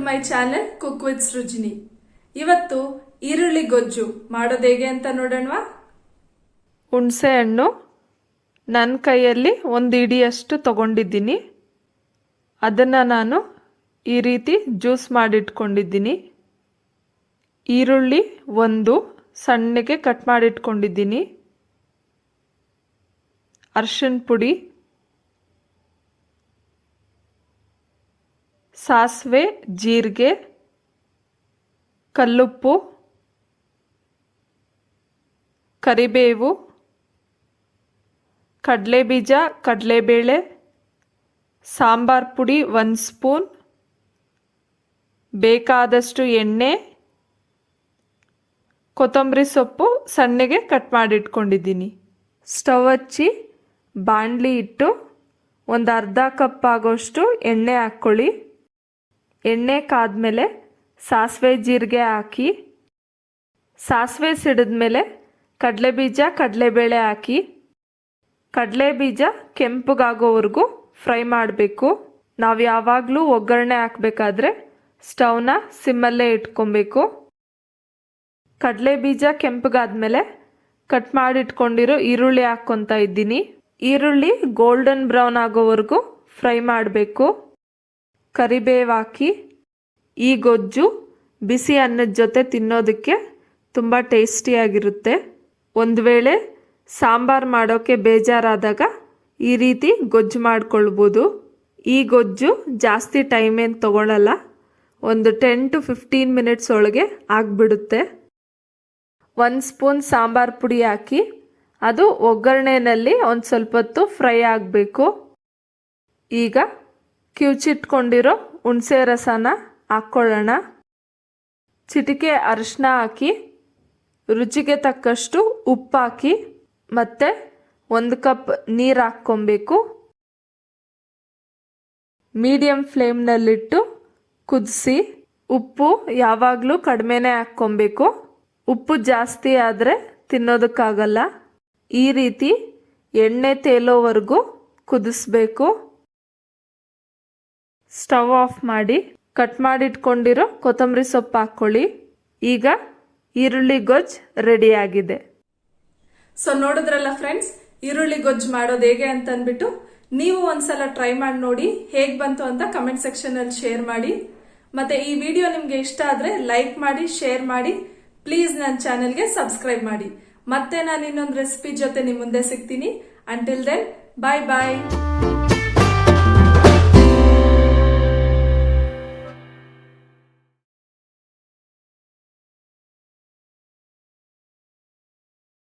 My channel cook with Srujini. ಇವತ್ತು ಈರುಳ್ಳಿ ಗೊಜ್ಜು ಮಾಡೋದು ಹೇಗೆ ಅಂತ ನೋಡೋಣವಾ? ಹುಣಸೆ ಹಣ್ಣು ನನ್ನ ಕೈಯಲ್ಲಿ ಒಂದು ಇಡಿಯಷ್ಟು ತಗೊಂಡಿದ್ದೀನಿ. ಅದನ್ನು ನಾನು ಈ ರೀತಿ ಜ್ಯೂಸ್ ಮಾಡಿಟ್ಕೊಂಡಿದ್ದೀನಿ. ಈರುಳ್ಳಿ ಒಂದು ಸಣ್ಣಗೆ ಕಟ್ ಮಾಡಿಟ್ಕೊಂಡಿದ್ದೀನಿ. ಅರಿಶಿನ ಪುಡಿ, ಸಾಸಿವೆ, ಜೀರಿಗೆ, ಕಲ್ಲುಪ್ಪು, ಕರಿಬೇವು, ಕಡಲೆಬೀಜ, ಕಡಲೆಬೇಳೆ, ಸಾಂಬಾರ್ ಪುಡಿ 1 ಸ್ಪೂನ್, ಬೇಕಾದಷ್ಟು ಎಣ್ಣೆ, ಕೊತ್ತಂಬರಿ ಸೊಪ್ಪು ಸಣ್ಣಗೆ ಕಟ್ ಮಾಡಿಟ್ಕೊಂಡಿದ್ದೀನಿ. ಸ್ಟವ್ ಹಚ್ಚಿ ಬಾಣಲಿ ಇಟ್ಟು ಒಂದು ಅರ್ಧ ಕಪ್ ಆಗೋಷ್ಟು ಎಣ್ಣೆ ಹಾಕ್ಕೊಳ್ಳಿ. ಎಣ್ಣೆ ಕಾದ್ಮೇಲೆ ಸಾಸಿವೆ ಜೀರಿಗೆ ಹಾಕಿ, ಸಾಸಿವೆ ಸಿಡಿದ್ಮೇಲೆ ಕಡಲೆಬೀಜ ಕಡಲೆಬೇಳೆ ಹಾಕಿ, ಕಡಲೆಬೀಜ ಕೆಂಪಗಾಗೋವರೆಗೂ ಫ್ರೈ ಮಾಡಬೇಕು. ನಾವು ಯಾವಾಗಲೂ ಒಗ್ಗರಣೆ ಹಾಕಬೇಕಾದ್ರೆ ಸ್ಟವ್ನ ಸಿಮ್ಮಲ್ಲೇ ಇಟ್ಕೊಬೇಕು. ಕಡಲೆಬೀಜ ಕೆಂಪಗಾದ್ಮೇಲೆ ಕಟ್ ಮಾಡಿಟ್ಕೊಂಡಿರೋ ಈರುಳ್ಳಿ ಹಾಕ್ಕೊತಾ ಇದ್ದೀನಿ. ಈರುಳ್ಳಿ ಗೋಲ್ಡನ್ ಬ್ರೌನ್ ಆಗೋವರೆಗೂ ಫ್ರೈ ಮಾಡಬೇಕು. ಕರಿಬೇವು ಹಾಕಿ. ಈ ಗೊಜ್ಜು ಬಿಸಿ ಅನ್ನದ ಜೊತೆ ತಿನ್ನೋದಕ್ಕೆ ತುಂಬ ಟೇಸ್ಟಿಯಾಗಿರುತ್ತೆ. ಒಂದು ವೇಳೆ ಸಾಂಬಾರು ಮಾಡೋಕ್ಕೆ ಬೇಜಾರಾದಾಗ ಈ ರೀತಿ ಗೊಜ್ಜು ಮಾಡ್ಕೊಳ್ಬೋದು. ಈ ಗೊಜ್ಜು ಜಾಸ್ತಿ ಟೈಮ್ ಏನು ತಗೊಳ್ಳಲ್ಲ, ಒಂದು 10 to 15 ಮಿನಿಟ್ಸ್ ಒಳಗೆ ಆಗಿಬಿಡುತ್ತೆ. 1 ಸ್ಪೂನ್ ಸಾಂಬಾರು ಪುಡಿ ಹಾಕಿ ಅದು ಒಗ್ಗರಣೆಯಲ್ಲಿ ಒಂದು ಸ್ವಲ್ಪ ಹೊತ್ತು ಫ್ರೈ ಆಗಬೇಕು. ಈಗ ಕಿವುಚಿಟ್ಕೊಂಡಿರೋ ಹುಣಸೆ ರಸನ ಹಾಕ್ಕೊಳ್ಳೋಣ. ಚಿಟಿಕೆ ಅರಿಶಿನ ಹಾಕಿ, ರುಚಿಗೆ ತಕ್ಕಷ್ಟು ಉಪ್ಪು ಹಾಕಿ, ಮತ್ತು 1 ಕಪ್ ನೀರು ಹಾಕ್ಕೊಬೇಕು. ಮೀಡಿಯಮ್ ಫ್ಲೇಮ್ನಲ್ಲಿಟ್ಟು ಕುದಿಸಿ. ಉಪ್ಪು ಯಾವಾಗಲೂ ಕಡಿಮೆನೇ ಹಾಕ್ಕೊಬೇಕು. ಉಪ್ಪು ಜಾಸ್ತಿ ಆದರೆ ತಿನ್ನೋದಕ್ಕಾಗಲ್ಲ. ಈ ರೀತಿ ಎಣ್ಣೆ ತೇಲೋವರೆಗೂ ಕುದಿಸ್ಬೇಕು. ಸ್ಟವ್ ಆಫ್ ಮಾಡಿ ಕಟ್ ಮಾಡಿಟ್ಕೊಂಡಿರೋ ಕೊತ್ತಂಬರಿ ಸೊಪ್ಪು ಹಾಕ್ಕೊಳ್ಳಿ. ಈಗ ಈರುಳ್ಳಿ ಗೊಜ್ಜು ರೆಡಿಯಾಗಿದೆ. ಸೊ ನೋಡಿದ್ರಲ್ಲ ಫ್ರೆಂಡ್ಸ್, ಈರುಳ್ಳಿ ಗೊಜ್ಜು ಮಾಡೋದು ಹೇಗೆ ಅಂತ ಅಂದ್ಬಿಟ್ಟು ನೀವು ಒಂದ್ಸಲ ಟ್ರೈ ಮಾಡಿ ನೋಡಿ. ಹೇಗೆ ಬಂತು ಅಂತ ಕಮೆಂಟ್ ಸೆಕ್ಷನ್ ಅಲ್ಲಿ ಶೇರ್ ಮಾಡಿ. ಮತ್ತೆ ಈ ವಿಡಿಯೋ ನಿಮ್ಗೆ ಇಷ್ಟ ಆದ್ರೆ ಲೈಕ್ ಮಾಡಿ, ಶೇರ್ ಮಾಡಿ. ಪ್ಲೀಸ್ ನನ್ನ ಚಾನೆಲ್ಗೆ ಸಬ್ಸ್ಕ್ರೈಬ್ ಮಾಡಿ. ಮತ್ತೆ ನಾನು ಇನ್ನೊಂದು ರೆಸಿಪಿ ಜೊತೆ ನಿಮ್ಮ ಮುಂದೆ ಸಿಗ್ತೀನಿ. ಅಂಟಿಲ್ ದೆನ್, ಬಾಯ್ ಬಾಯ್.